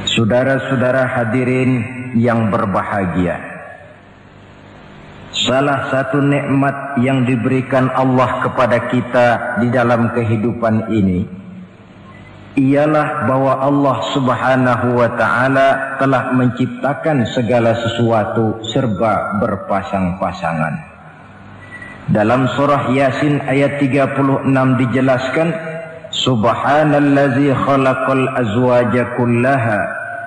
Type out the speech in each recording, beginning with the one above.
Saudara-saudara hadirin yang berbahagia, salah satu nikmat yang diberikan Allah kepada kita di dalam kehidupan ini ialah bahwa Allah Subhanahu wa ta'ala telah menciptakan segala sesuatu serba berpasang-pasangan. Dalam surah Yasin ayat 36 dijelaskan, Subhanallazi khalaqal azwaja kullaha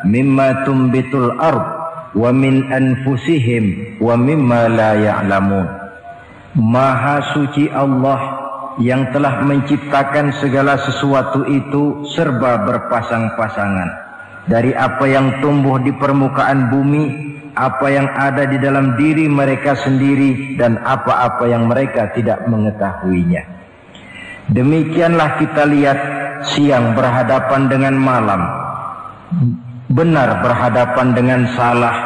mimma tumbitul ard wa min anfusihim wa mimma la ya'lamun. Maha suci Allah yang telah menciptakan segala sesuatu itu serba berpasang-pasangan, dari apa yang tumbuh di permukaan bumi, apa yang ada di dalam diri mereka sendiri, dan apa-apa yang mereka tidak mengetahuinya. Demikianlah kita lihat siang berhadapan dengan malam, benar berhadapan dengan salah,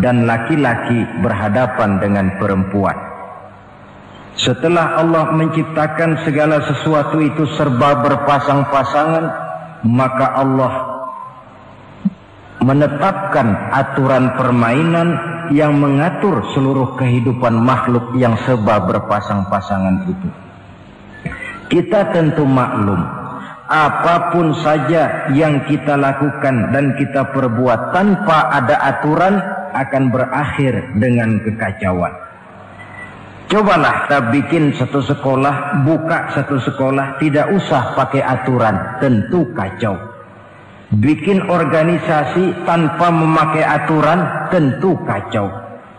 dan laki-laki berhadapan dengan perempuan. Setelah Allah menciptakan segala sesuatu itu serba berpasang-pasangan, maka Allah menetapkan aturan permainan yang mengatur seluruh kehidupan makhluk yang serba berpasang-pasangan itu. Kita tentu maklum, apapun saja yang kita lakukan dan kita perbuat tanpa ada aturan akan berakhir dengan kekacauan. Cobalah kita bikin satu sekolah, buka satu sekolah, tidak usah pakai aturan, tentu kacau. Bikin organisasi tanpa memakai aturan, tentu kacau.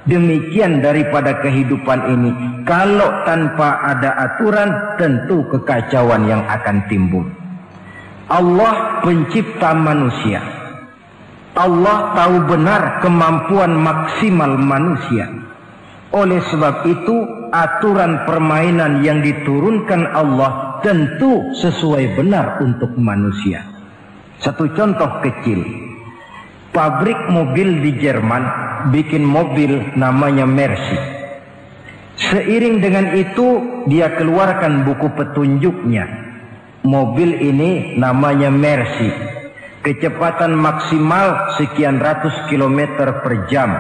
Demikian daripada kehidupan ini, kalau tanpa ada aturan, tentu kekacauan yang akan timbul. Allah pencipta manusia. Allah tahu benar kemampuan maksimal manusia. Oleh sebab itu, aturan permainan yang diturunkan Allah tentu sesuai benar untuk manusia. Satu contoh kecil, pabrik mobil di Jerman bikin mobil namanya Mercy. Seiring dengan itu dia keluarkan buku petunjuknya. Mobil ini namanya Mercy, kecepatan maksimal sekian ratus kilometer per jam,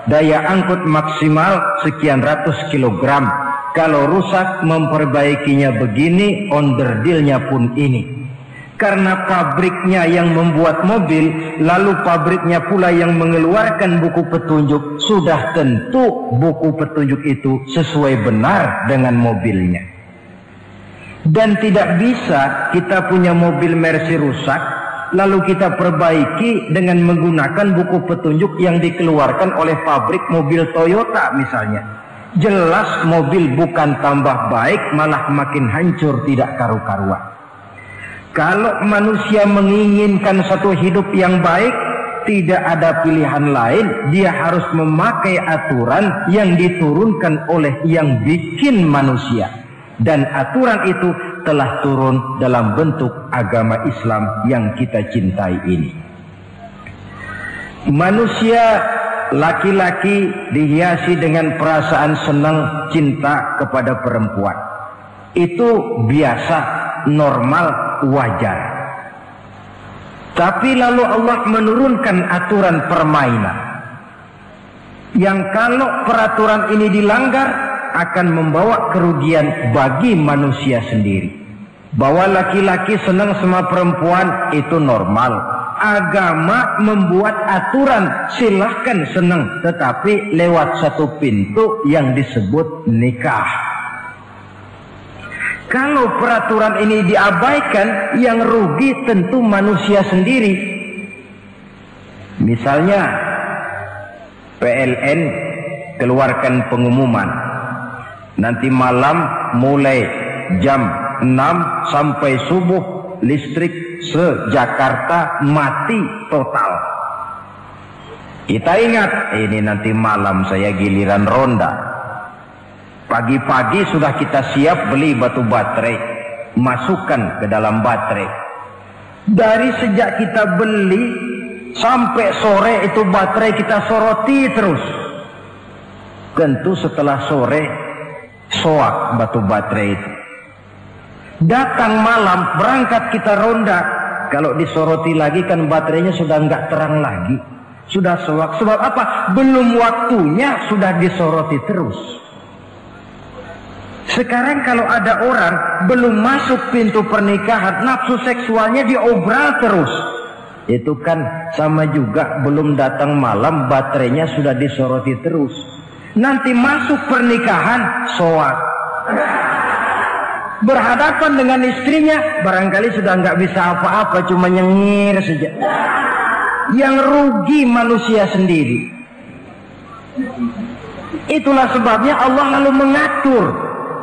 daya angkut maksimal sekian ratus kilogram. Kalau rusak memperbaikinya begini, onderdilnya pun ini. Karena pabriknya yang membuat mobil, lalu pabriknya pula yang mengeluarkan buku petunjuk, sudah tentu buku petunjuk itu sesuai benar dengan mobilnya. Dan tidak bisa kita punya mobil Mercy rusak, lalu kita perbaiki dengan menggunakan buku petunjuk yang dikeluarkan oleh pabrik mobil Toyota misalnya. Jelas mobil bukan tambah baik, malah makin hancur tidak karu-karuan. Kalau manusia menginginkan satu hidup yang baik, tidak ada pilihan lain, dia harus memakai aturan yang diturunkan oleh yang bikin manusia. Dan aturan itu telah turun dalam bentuk agama Islam yang kita cintai ini. Manusia laki-laki dihiasi dengan perasaan senang cinta kepada perempuan. Itu biasa, normal, wajar. Tapi lalu Allah menurunkan aturan permainan yang kalau peraturan ini dilanggar akan membawa kerugian bagi manusia sendiri. Bahwa laki-laki senang sama perempuan itu normal. Agama membuat aturan silahkan senang, tetapi lewat satu pintu yang disebut nikah. Kalau peraturan ini diabaikan, yang rugi tentu manusia sendiri. Misalnya PLN keluarkan pengumuman, nanti malam mulai jam 6 sampai subuh listrik se-Jakarta mati total. Kita ingat, ini nanti malam saya giliran ronda. Pagi-pagi sudah kita siap beli batu baterai, masukkan ke dalam baterai. Dari sejak kita beli sampai sore itu baterai kita soroti terus. Tentu setelah sore soak batu baterai itu. Datang malam berangkat kita ronda, Kalau disoroti lagi kan baterainya sudah nggak terang lagi. Sudah sewak. Sebab apa? Belum waktunya sudah disoroti terus. Sekarang kalau ada orang belum masuk pintu pernikahan, nafsu seksualnya diobral terus. Itu kan sama juga belum datang malam, baterainya sudah disoroti terus. Nanti masuk pernikahan, soak. Berhadapan dengan istrinya, barangkali sudah nggak bisa apa-apa, cuma nyengir saja. Yang rugi manusia sendiri. Itulah sebabnya Allah lalu mengatur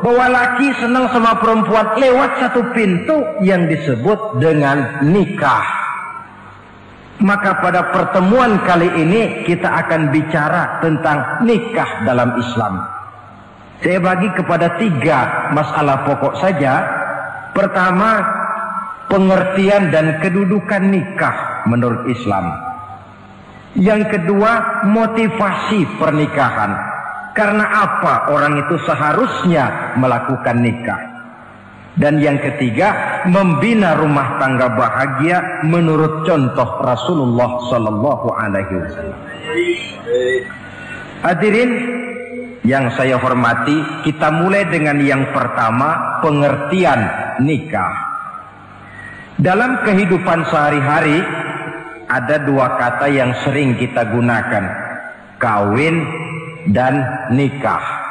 bahwa laki senang sama perempuan lewat satu pintu yang disebut dengan nikah. Maka pada pertemuan kali ini kita akan bicara tentang nikah dalam Islam. Saya bagi kepada 3 masalah pokok saja. Pertama, pengertian dan kedudukan nikah menurut Islam. Yang kedua, motivasi pernikahan. Karena apa orang itu seharusnya melakukan nikah. Dan yang ketiga, membina rumah tangga bahagia menurut contoh Rasulullah Sallallahu Alaihi Wasallam. Hadirin yang saya hormati, kita mulai dengan yang pertama, pengertian nikah. Dalam kehidupan sehari-hari ada 2 kata yang sering kita gunakan, kawin dan nikah.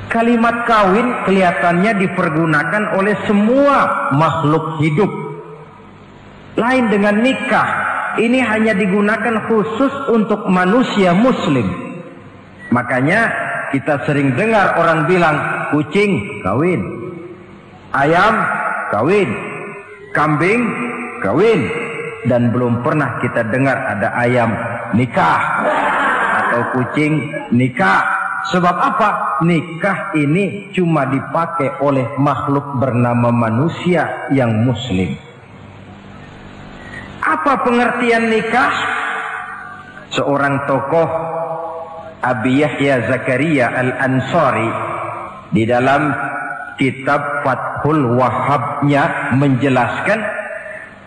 Kalimat kawin kelihatannya dipergunakan oleh semua makhluk hidup. Lain dengan nikah, ini hanya digunakan khusus untuk manusia muslim. Makanya kita sering dengar orang bilang, kucing kawin, ayam kawin, kambing kawin. Dan belum pernah kita dengar ada ayam nikah atau kucing nikah. Sebab apa? Nikah ini cuma dipakai oleh makhluk bernama manusia yang muslim. Apa pengertian nikah? Seorang tokoh, Abi Yahya Zakaria Al-Ansari, di dalam kitab Fathul Wahhabnya menjelaskan,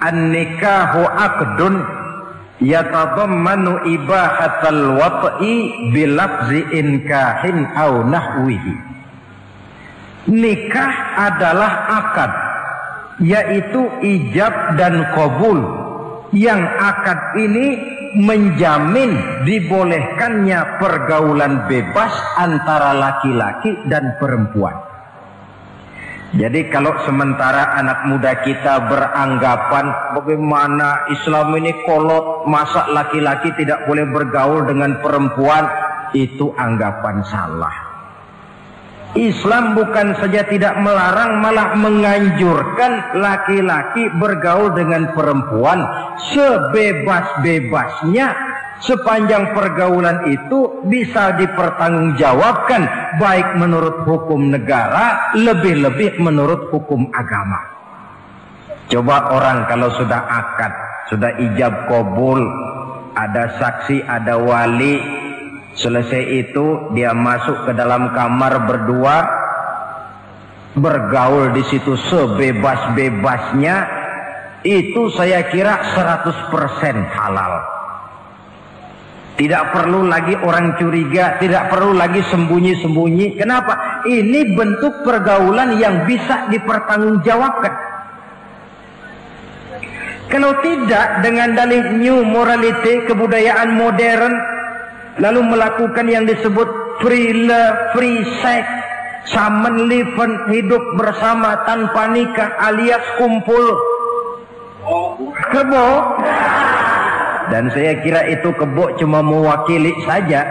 an-nikahu aqdun yatadammanu ibahatal wat'i bilafzi inkahin au nahwihi. Nikah adalah akad, yaitu ijab dan qabul, yang akad ini menjamin dibolehkannya pergaulan bebas antara laki-laki dan perempuan. Jadi kalau sementara anak muda kita beranggapan bagaimana Islam ini kolot, masa laki-laki tidak boleh bergaul dengan perempuan, itu anggapan salah. Islam bukan saja tidak melarang, malah menganjurkan laki-laki bergaul dengan perempuan sebebas-bebasnya, sepanjang pergaulan itu bisa dipertanggungjawabkan, baik menurut hukum negara, lebih-lebih menurut hukum agama. Coba orang kalau sudah akad, sudah ijab qabul, ada saksi, ada wali, selesai itu dia masuk ke dalam kamar berdua, bergaul di situ sebebas-bebasnya, itu saya kira 100% halal. Tidak perlu lagi orang curiga, tidak perlu lagi sembunyi-sembunyi. Kenapa? Ini bentuk pergaulan yang bisa dipertanggungjawabkan. Kalau tidak, dengan dalih new morality, kebudayaan modern, lalu melakukan yang disebut free love, free sex, common living, hidup bersama tanpa nikah alias kumpul kebo. Dan saya kira itu kebo cuma mewakili saja.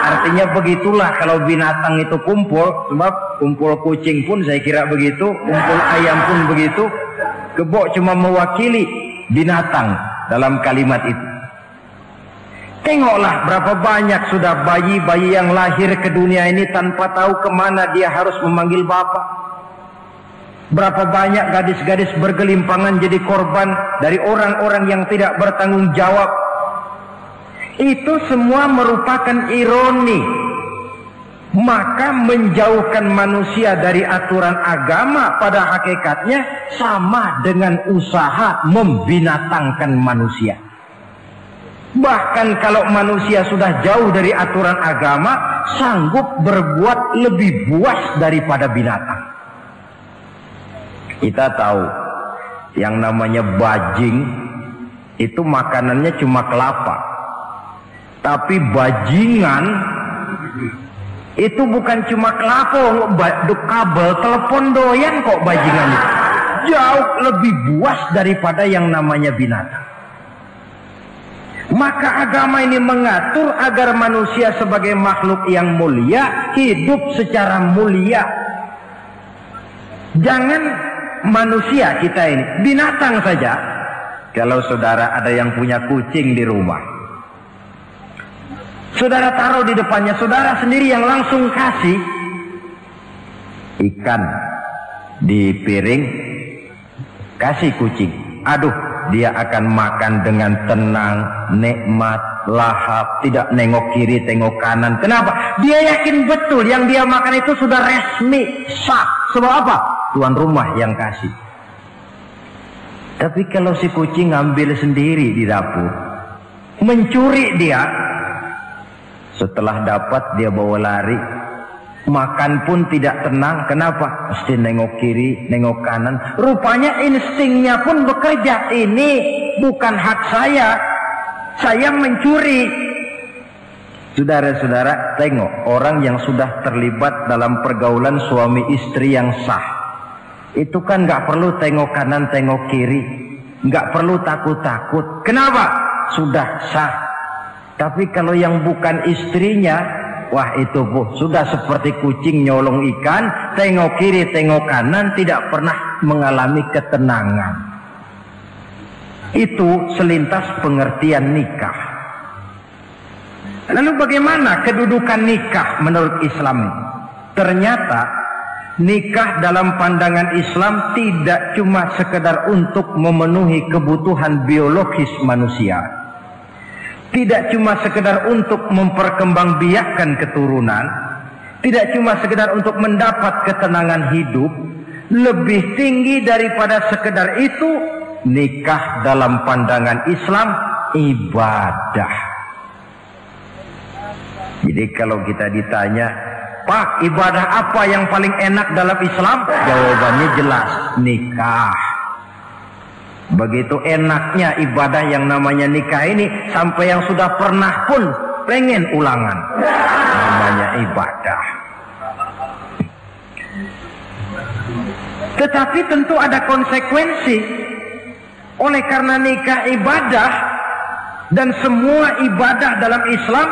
Artinya begitulah kalau binatang itu kumpul. Sebab kumpul kucing pun saya kira begitu, kumpul ayam pun begitu. Kebo cuma mewakili binatang dalam kalimat itu. Tengoklah berapa banyak sudah bayi-bayi yang lahir ke dunia ini tanpa tahu kemana dia harus memanggil bapak. Berapa banyak gadis-gadis bergelimpangan jadi korban dari orang-orang yang tidak bertanggung jawab. Itu semua merupakan ironi Maka menjauhkan manusia dari aturan agama pada hakikatnya sama dengan usaha membinatangkan manusia. Bahkan kalau manusia sudah jauh dari aturan agama, sanggup berbuat lebih buas daripada binatang. Kita tahu yang namanya bajing itu makanannya cuma kelapa. Tapi bajingan itu bukan cuma kelapa, kabel telepon doyan kok bajingan itu. Jauh lebih buas daripada yang namanya binatang. Maka agama ini mengatur agar manusia sebagai makhluk yang mulia hidup secara mulia. Jangan manusia kita ini, binatang saja. Kalau saudara ada yang punya kucing di rumah, saudara taruh di depannya, saudara sendiri yang langsung kasih ikan di piring, kasih kucing. Aduh, dia akan makan dengan tenang, nikmat, lahap, tidak nengok kiri, tengok kanan. Kenapa? Dia yakin betul yang dia makan itu sudah resmi, sah. Sebab apa? Tuan rumah yang kasih. Tapi kalau si kucing ngambil sendiri di dapur, mencuri dia, setelah dapat dia bawa lari, makan pun tidak tenang. Kenapa? Mesti nengok kiri, nengok kanan. Rupanya instingnya pun bekerja. Ini bukan hak saya mencuri. Saudara-saudara, tengok orang yang sudah terlibat dalam pergaulan suami istri yang sah. Itu kan nggak perlu tengok kanan, tengok kiri, nggak perlu takut-takut. Kenapa? Sudah sah. Tapi kalau yang bukan istrinya, wah itu sudah seperti kucing nyolong ikan, tengok kiri, tengok kanan, tidak pernah mengalami ketenangan. Itu selintas pengertian nikah. Lalu bagaimana kedudukan nikah menurut Islam? Ternyata nikah dalam pandangan Islam tidak cuma sekedar untuk memenuhi kebutuhan biologis manusia. Tidak cuma sekedar untuk memperkembangbiakkan keturunan, tidak cuma sekedar untuk mendapat ketenangan hidup. Lebih tinggi daripada sekedar itu, nikah dalam pandangan Islam ibadah. Jadi kalau kita ditanya, Pak, ibadah apa yang paling enak dalam Islam? Jawabannya jelas, nikah. Begitu enaknya ibadah yang namanya nikah ini, sampai yang sudah pernah pun pengen ulangan. Namanya ibadah. Tetapi tentu ada konsekuensi. Oleh karena nikah ibadah, dan semua ibadah dalam Islam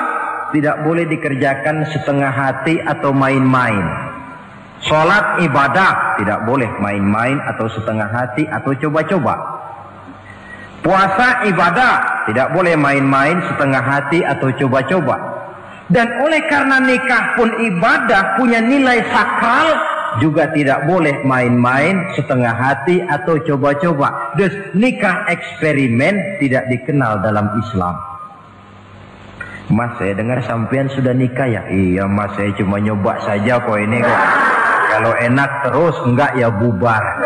tidak boleh dikerjakan setengah hati atau main-main. Sholat ibadah, tidak boleh main-main atau setengah hati atau coba-coba. Puasa ibadah, tidak boleh main-main, setengah hati atau coba-coba. Dan oleh karena nikah pun ibadah, punya nilai sakral, juga tidak boleh main-main, setengah hati atau coba-coba. Dus nikah eksperimen tidak dikenal dalam Islam. Mas, saya dengar sampean sudah nikah ya? Iya mas, saya cuma nyoba saja kok ini kok. Kalau enak terus, enggak ya bubar.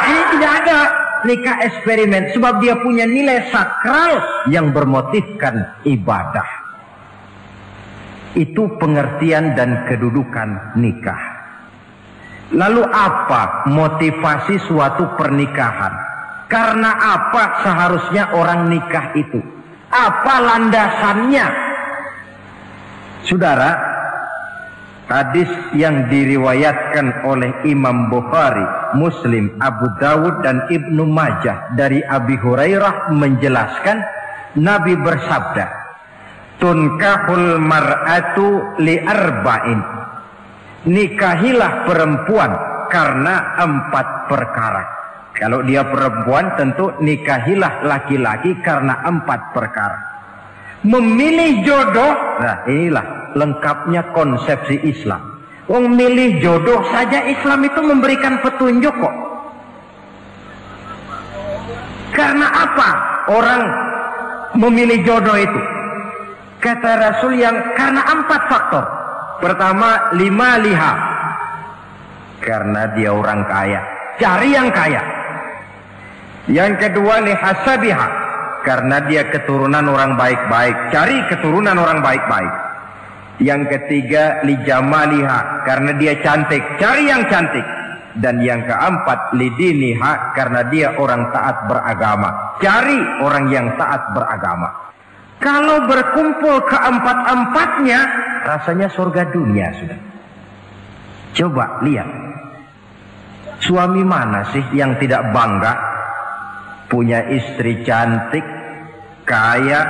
Ini tidak ada nikah eksperimen, sebab dia punya nilai sakral yang bermotifkan ibadah. Itu pengertian dan kedudukan nikah. Lalu apa motivasi suatu pernikahan? Karena apa seharusnya orang nikah itu? Apa landasannya? Saudara, hadis yang diriwayatkan oleh Imam Bukhari, Muslim, Abu Dawud dan Ibnu Majah dari Abi Hurairah menjelaskan, Nabi bersabda, "Tunkahul mar'atu li arba'in." Nikahilah perempuan karena 4 perkara. Kalau dia perempuan tentu nikahilah laki-laki karena 4 perkara. Memilih jodoh, nah inilah lengkapnya konsepsi Islam. Memilih jodoh saja Islam itu memberikan petunjuk kok. Karena apa orang memilih jodoh itu? Kata Rasul yang karena 4 faktor. Pertama, lima liha, karena dia orang kaya, cari yang kaya. Yang kedua, lihasabiha, karena dia keturunan orang baik-baik, cari keturunan orang baik-baik. Yang ketiga, lijamaliha, karena dia cantik, cari yang cantik. Dan yang keempat, lidiniha, karena dia orang taat beragama, cari orang yang taat beragama. Kalau berkumpul keempat-empatnya, rasanya surga dunia sudah. Coba lihat, suami mana sih yang tidak bangga punya istri cantik, kaya,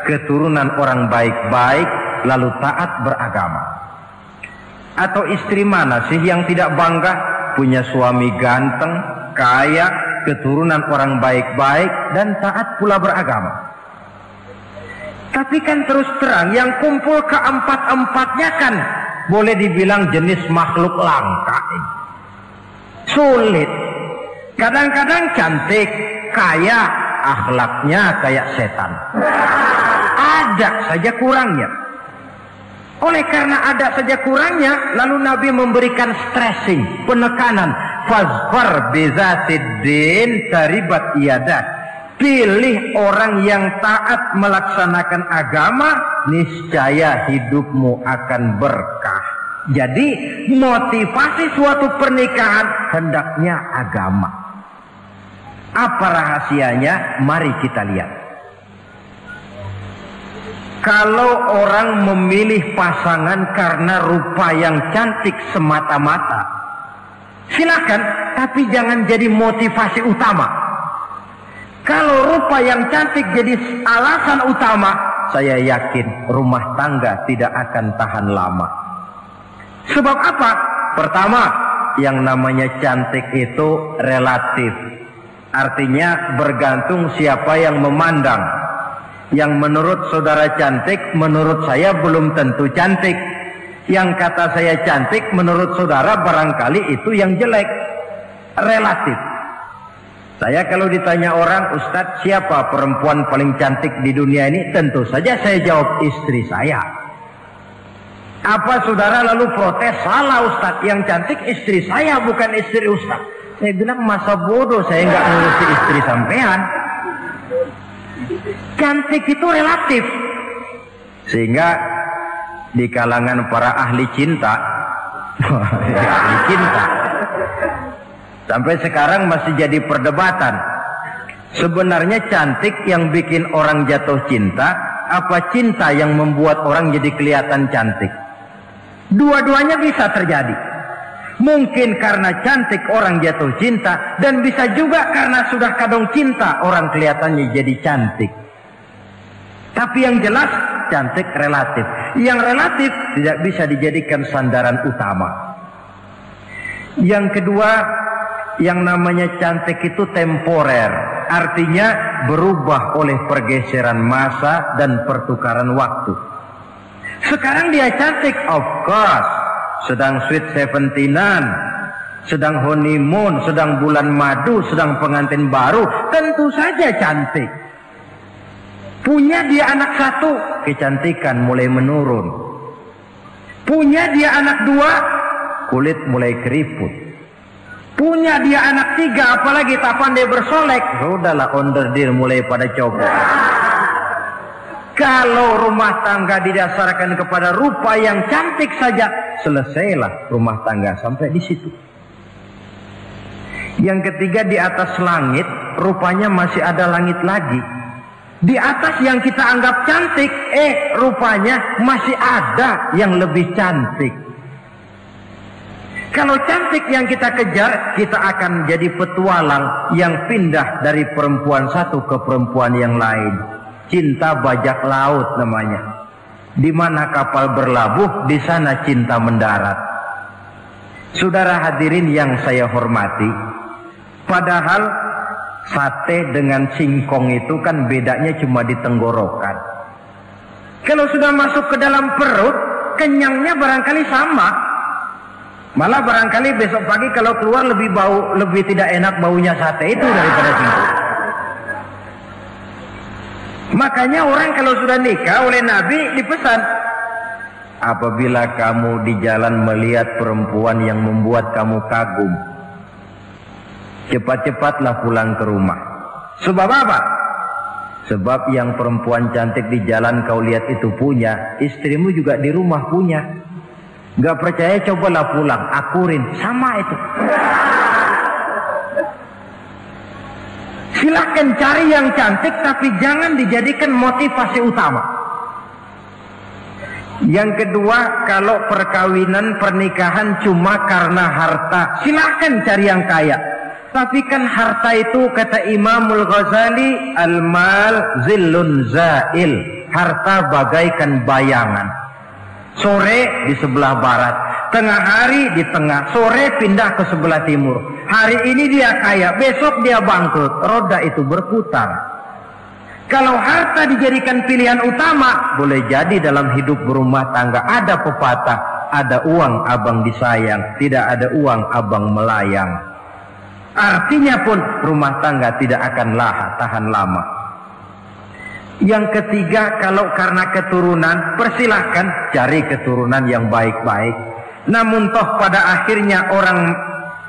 keturunan orang baik-baik, lalu taat beragama? Atau istri mana sih yang tidak bangga punya suami ganteng, kaya, keturunan orang baik-baik, dan taat pula beragama? Tapi kan terus terang, yang kumpul keempat-empatnya kan boleh dibilang jenis makhluk langka ini. Sulit. Kadang-kadang cantik, kaya, akhlaknya kayak setan. Ada saja kurangnya. Oleh karena ada saja kurangnya, lalu Nabi memberikan stressing, penekanan. Fazfar bizatiddin taribat iyadat. Pilih orang yang taat melaksanakan agama, niscaya hidupmu akan berkah. Jadi motivasi suatu pernikahan hendaknya agama. Apa rahasianya? Mari kita lihat. Kalau orang memilih pasangan karena rupa yang cantik semata-mata, silakan, tapi jangan jadi motivasi utama. Kalau rupa yang cantik jadi alasan utama, saya yakin rumah tangga tidak akan tahan lama. Sebab apa? Pertama, yang namanya cantik itu relatif. Artinya bergantung siapa yang memandang. Yang menurut saudara cantik, menurut saya belum tentu cantik. Yang kata saya cantik, menurut saudara barangkali itu yang jelek. Relatif. Saya kalau ditanya orang, Ustadz, siapa perempuan paling cantik di dunia ini? Tentu saja saya jawab istri saya. Apa saudara lalu protes? Salah Ustadz, yang cantik istri saya, bukan istri Ustadz. Saya bilang masa bodoh, saya nggak ngurusi istri sampean. Cantik itu relatif. Sehingga di kalangan para ahli cinta, ahli cinta, sampai sekarang masih jadi perdebatan. Sebenarnya cantik yang bikin orang jatuh cinta, apa cinta yang membuat orang jadi kelihatan cantik? Dua-duanya bisa terjadi. Mungkin karena cantik orang jatuh cinta, dan bisa juga karena sudah kadung cinta orang kelihatannya jadi cantik. Tapi yang jelas cantik relatif. Yang relatif tidak bisa dijadikan sandaran utama. Yang kedua, yang namanya cantik itu temporer, artinya berubah oleh pergeseran masa dan pertukaran waktu. Sekarang dia cantik, of course, sedang sweet 17-an, sedang honeymoon, sedang bulan madu, sedang pengantin baru, tentu saja cantik. Punya dia anak satu, kecantikan mulai menurun. Punya dia anak dua, kulit mulai keriput. Punya dia anak tiga, apalagi tak pandai bersolek, sudahlah onderdir mulai pada copot. Kalau rumah tangga didasarkan kepada rupa yang cantik saja, selesailah rumah tangga sampai di situ. Yang ketiga, di atas langit, rupanya masih ada langit lagi. Di atas yang kita anggap cantik, rupanya masih ada yang lebih cantik. Kalau cantik yang kita kejar, kita akan jadi petualang yang pindah dari perempuan satu ke perempuan yang lain. Cinta bajak laut namanya. Di mana kapal berlabuh, di sana cinta mendarat. Saudara hadirin yang saya hormati, padahal sate dengan singkong itu kan bedanya cuma di tenggorokan. Kalau sudah masuk ke dalam perut, kenyangnya barangkali sama. Malah barangkali besok pagi kalau keluar lebih tidak enak baunya sate itu daripada singkong. Makanya orang kalau sudah nikah oleh Nabi dipesan, apabila kamu di jalan melihat perempuan yang membuat kamu kagum, cepat-cepatlah pulang ke rumah. Sebab apa? Sebab yang perempuan cantik di jalan kau lihat itu punya, istrimu juga di rumah punya. Gak percaya cobalah pulang, akurin, sama itu. Silahkan cari yang cantik, tapi jangan dijadikan motivasi utama. Yang kedua, kalau perkawinan, pernikahan cuma karena harta, silahkan cari yang kaya. Tapi kan harta itu, kata Imamul Ghazali, al-mal zillun zail. Harta bagaikan bayangan. Sore di sebelah barat, tengah hari di tengah, sore pindah ke sebelah timur. Hari ini dia kaya, besok dia bangkrut. Roda itu berputar. Kalau harta dijadikan pilihan utama, boleh jadi dalam hidup berumah tangga ada pepatah, ada uang abang disayang, tidak ada uang abang melayang. Artinya pun rumah tangga tidak akan tahan lama. Yang ketiga, kalau karena keturunan, persilahkan cari keturunan yang baik-baik. Namun toh pada akhirnya orang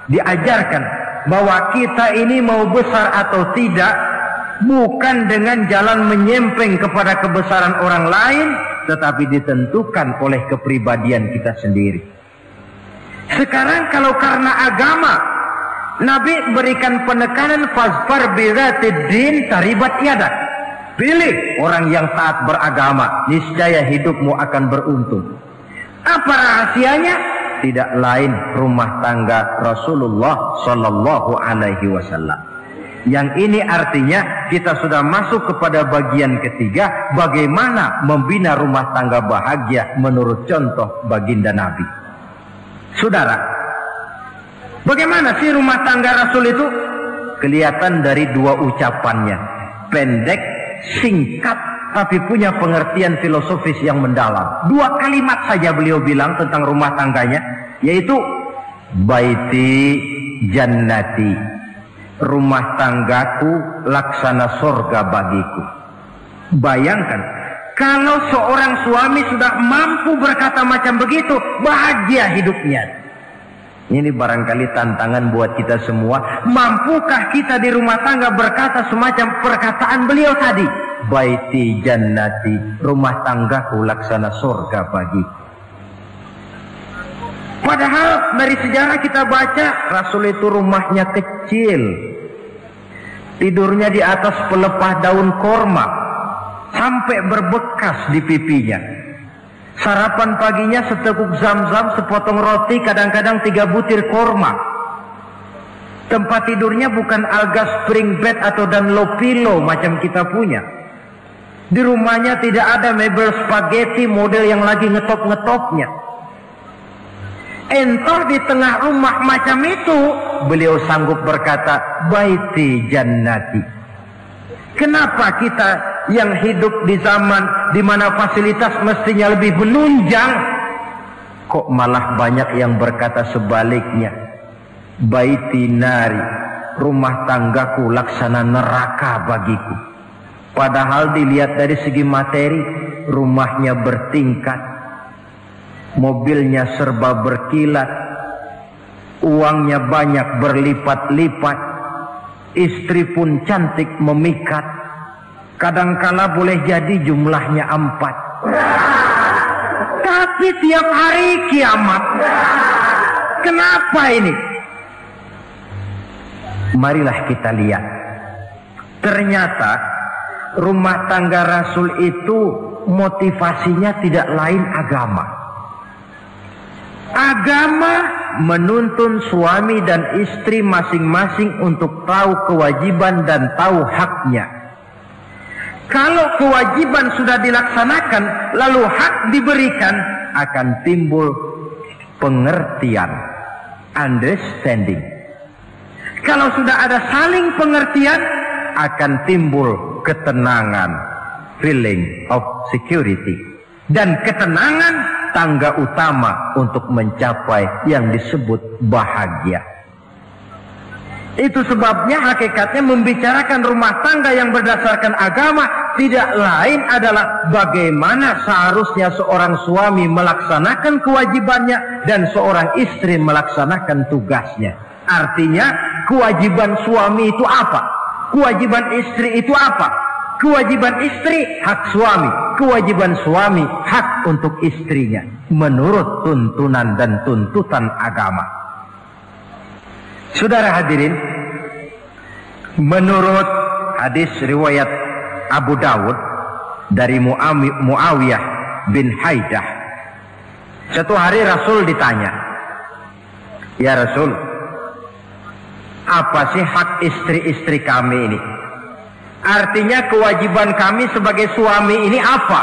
diajarkan bahwa kita ini mau besar atau tidak, bukan dengan jalan menyempeng kepada kebesaran orang lain, tetapi ditentukan oleh kepribadian kita sendiri. Sekarang kalau karena agama, Nabi berikan penekanan fazfar bidzatid din taribat yadak. Pilih orang yang taat beragama, niscaya hidupmu akan beruntung. Apa rahasianya? Tidak lain rumah tangga Rasulullah Sallallahu Alaihi Wasallam. Yang ini artinya kita sudah masuk kepada bagian ketiga, bagaimana membina rumah tangga bahagia menurut contoh baginda Nabi. Saudara, bagaimana sih rumah tangga Rasul itu? Kelihatan dari dua ucapannya, pendek, singkat, tapi punya pengertian filosofis yang mendalam. Dua kalimat saja beliau bilang tentang rumah tangganya, yaitu baiti jannati, rumah tanggaku laksana surga bagiku. Bayangkan kalau seorang suami sudah mampu berkata macam begitu, bahagia hidupnya. Ini barangkali tantangan buat kita semua. Mampukah kita di rumah tangga berkata semacam perkataan beliau tadi? Baiti jannati, rumah tanggaku laksana surga bagiku. Padahal dari sejarah kita baca, Rasul itu rumahnya kecil, tidurnya di atas pelepah daun korma, sampai berbekas di pipinya. Sarapan paginya seteguk zam-zam, sepotong roti, kadang-kadang 3 butir korma. Tempat tidurnya bukan alga spring bed atau Dunlop pillow macam kita punya. Di rumahnya tidak ada mebel spaghetti model yang lagi ngetop-ngetopnya. Entah di tengah rumah macam itu, beliau sanggup berkata, baiti jannati. Kenapa kita yang hidup di zaman di mana fasilitas mestinya lebih menunjang, kok malah banyak yang berkata sebaliknya? Baiti nari, rumah tanggaku laksana neraka bagiku. Padahal dilihat dari segi materi, rumahnya bertingkat, mobilnya serba berkilat, uangnya banyak berlipat-lipat, istri pun cantik memikat. Kadangkala boleh jadi jumlahnya 4. Tapi tiap hari kiamat. Kenapa ini? Marilah kita lihat. Ternyata rumah tangga Rasul itu motivasinya tidak lain agama. Agama menuntun suami dan istri masing-masing untuk tahu kewajiban dan tahu haknya. Kalau kewajiban sudah dilaksanakan, lalu hak diberikan, akan timbul pengertian, understanding. Kalau sudah ada saling pengertian, akan timbul ketenangan, feeling of security. Dan ketenangan tangga utama untuk mencapai yang disebut bahagia. Itu sebabnya hakikatnya membicarakan rumah tangga yang berdasarkan agama tidak lain adalah bagaimana seharusnya seorang suami melaksanakan kewajibannya dan seorang istri melaksanakan tugasnya. Artinya kewajiban suami itu apa? Kewajiban istri itu apa? Kewajiban istri hak suami, kewajiban suami hak untuk istrinya menurut tuntunan dan tuntutan agama. Saudara hadirin, menurut hadis riwayat Abu Dawud dari Muawiyah bin Haidah, satu hari Rasul ditanya, "Ya Rasul, apa sih hak istri-istri kami ini? Artinya kewajiban kami sebagai suami ini apa?"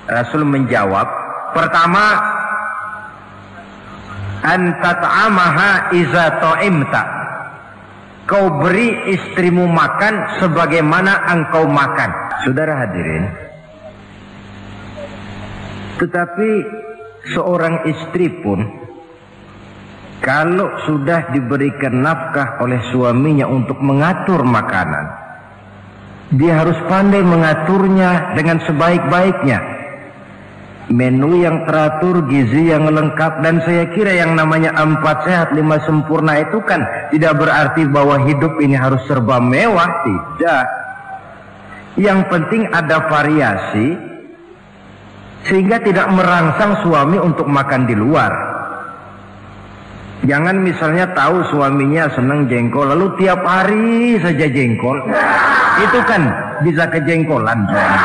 Rasul menjawab, pertama, "Anta ta'amaha iza ta'imta." Kau beri istrimu makan sebagaimana engkau makan. Saudara hadirin, tetapi seorang istri pun kalau sudah diberikan nafkah oleh suaminya untuk mengatur makanan, dia harus pandai mengaturnya dengan sebaik-baiknya. Menu yang teratur, gizi yang lengkap, dan saya kira yang namanya 4 sehat 5 sempurna itu kan tidak berarti bahwa hidup ini harus serba mewah, tidak. Yang penting ada variasi sehingga tidak merangsang suami untuk makan di luar. Jangan misalnya tahu suaminya senang jengkol lalu tiap hari saja jengkol, itu kan bisa kejengkolan suami.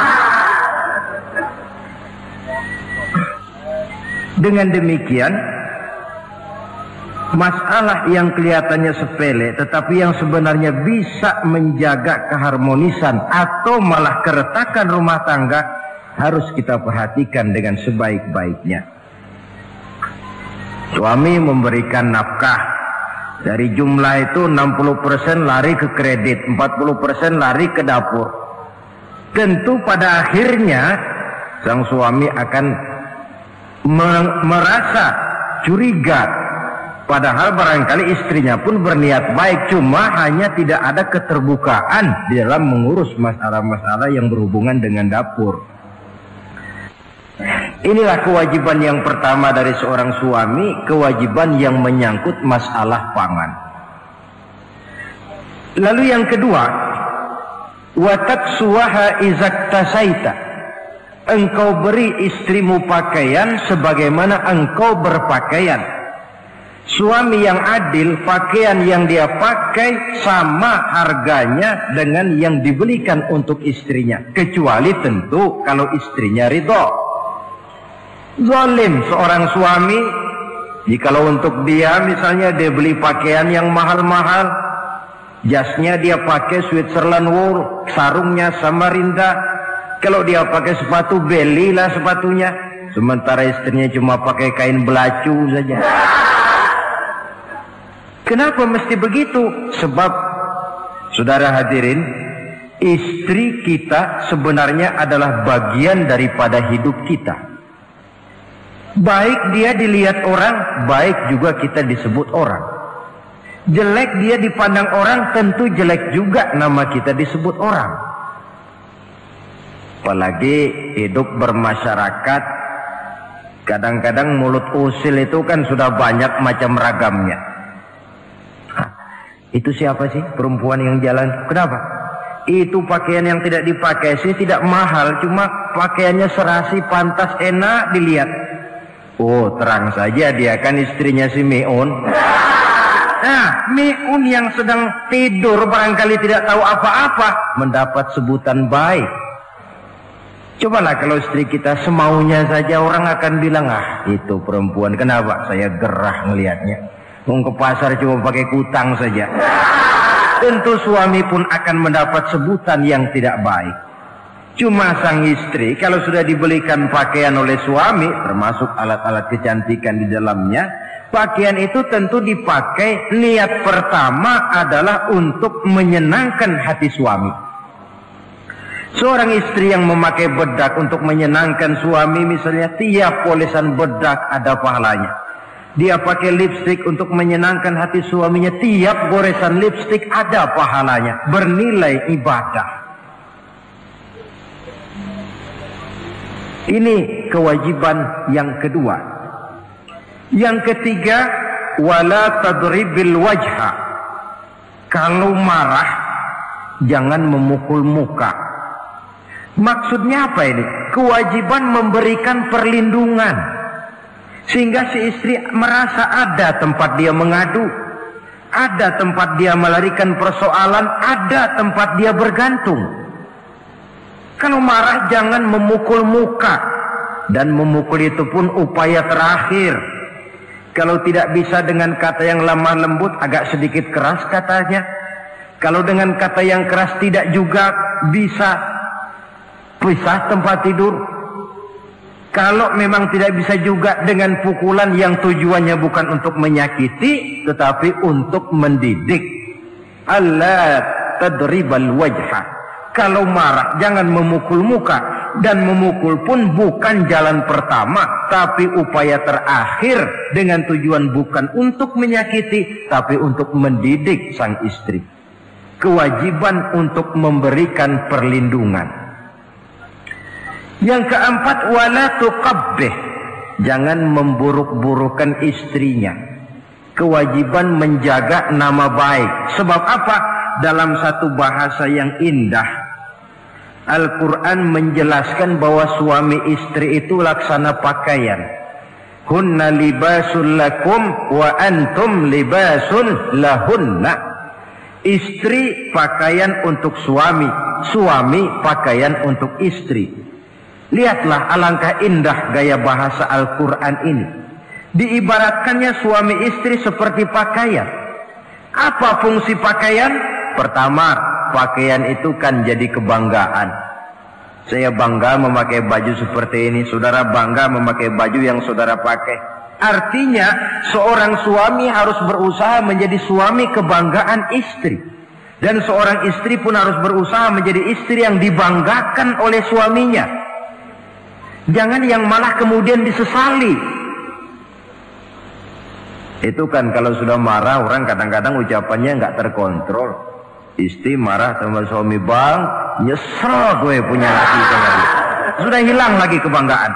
Dengan demikian, masalah yang kelihatannya sepele tetapi yang sebenarnya bisa menjaga keharmonisan atau malah keretakan rumah tangga harus kita perhatikan dengan sebaik-baiknya. Suami memberikan nafkah, dari jumlah itu 60% lari ke kredit, 40% lari ke dapur. Tentu pada akhirnya sang suami akan merasa curiga, padahal barangkali istrinya pun berniat baik, cuma hanya tidak ada keterbukaan di dalam mengurus masalah-masalah yang berhubungan dengan dapur. Inilah kewajiban yang pertama dari seorang suami, kewajiban yang menyangkut masalah pangan. Lalu yang kedua, wa taksuha izak tasaita. Engkau beri istrimu pakaian sebagaimana engkau berpakaian. Suami yang adil, pakaian yang dia pakai sama harganya dengan yang dibelikan untuk istrinya, kecuali tentu kalau istrinya ridho. Zalim seorang suami jikalau untuk dia misalnya dia beli pakaian yang mahal-mahal, jasnya dia pakai Switzerland wool, sarungnya Samarinda. Kalau dia pakai sepatu, belilah sepatunya. Sementara istrinya cuma pakai kain belacu saja. Kenapa mesti begitu? Sebab, saudara hadirin, istri kita sebenarnya adalah bagian daripada hidup kita. Baik dia dilihat orang, baik juga kita disebut orang. Jelek dia dipandang orang, tentu jelek juga nama kita disebut orang. Apalagi hidup bermasyarakat, kadang-kadang mulut usil itu kan sudah banyak macam ragamnya. Itu siapa sih perempuan yang jalan? Kenapa? Itu pakaian yang tidak dipakai sih tidak mahal, cuma pakaiannya serasi, pantas, enak dilihat. Oh, terang saja dia kan istrinya si Miun. Nah, Miun yang sedang tidur barangkali tidak tahu apa-apa mendapat sebutan baik. Cobalah kalau istri kita semaunya saja, orang akan bilang, ah itu perempuan, kenapa saya gerah ngelihatnya, mau ke pasar cuma pakai kutang saja. Tentu suami pun akan mendapat sebutan yang tidak baik. Cuma sang istri kalau sudah dibelikan pakaian oleh suami, termasuk alat-alat kecantikan di dalamnya, pakaian itu tentu dipakai, niat pertama adalah untuk menyenangkan hati suami. Seorang istri yang memakai bedak untuk menyenangkan suami, misalnya tiap polesan bedak ada pahalanya. Dia pakai lipstik untuk menyenangkan hati suaminya, tiap goresan lipstik ada pahalanya, bernilai ibadah. Ini kewajiban yang kedua. Yang ketiga, wala tadribil wajha. Kalau marah jangan memukul muka. Maksudnya apa ini? Kewajiban memberikan perlindungan, sehingga si istri merasa ada tempat dia mengadu, ada tempat dia melarikan persoalan, ada tempat dia bergantung. Kalau marah jangan memukul muka, dan memukul itu pun upaya terakhir. Kalau tidak bisa dengan kata yang lemah lembut, agak sedikit keras katanya. Kalau dengan kata yang keras tidak juga bisa pisah tempat tidur. Kalau memang tidak bisa juga dengan pukulan yang tujuannya bukan untuk menyakiti, tetapi untuk mendidik. Allah tadribal wajha. Kalau marah jangan memukul muka, dan memukul pun bukan jalan pertama, tapi upaya terakhir dengan tujuan bukan untuk menyakiti, tapi untuk mendidik sang istri. Kewajiban untuk memberikan perlindungan. Yang keempat, wala tuqabbih. Jangan memburuk-burukan istrinya. Kewajiban menjaga nama baik. Sebab apa? Dalam satu bahasa yang indah, Al-Quran menjelaskan bahwa suami istri itu laksana pakaian. Hunna libasul lakum wa antum libasun lahunna. Istri pakaian untuk suami, suami pakaian untuk istri. Lihatlah alangkah indah gaya bahasa Al-Quran ini. Diibaratkannya suami istri seperti pakaian. Apa fungsi pakaian? Pertama, pakaian itu kan jadi kebanggaan. Saya bangga memakai baju seperti ini, saudara bangga memakai baju yang saudara pakai. Artinya seorang suami harus berusaha menjadi suami kebanggaan istri, dan seorang istri pun harus berusaha menjadi istri yang dibanggakan oleh suaminya. Jangan yang malah kemudian disesali. Itu kan kalau sudah marah orang kadang-kadang ucapannya nggak terkontrol. Istri marah sama suami, bang, nyesel gue punya laki sama dia. Sudah hilang lagi kebanggaan.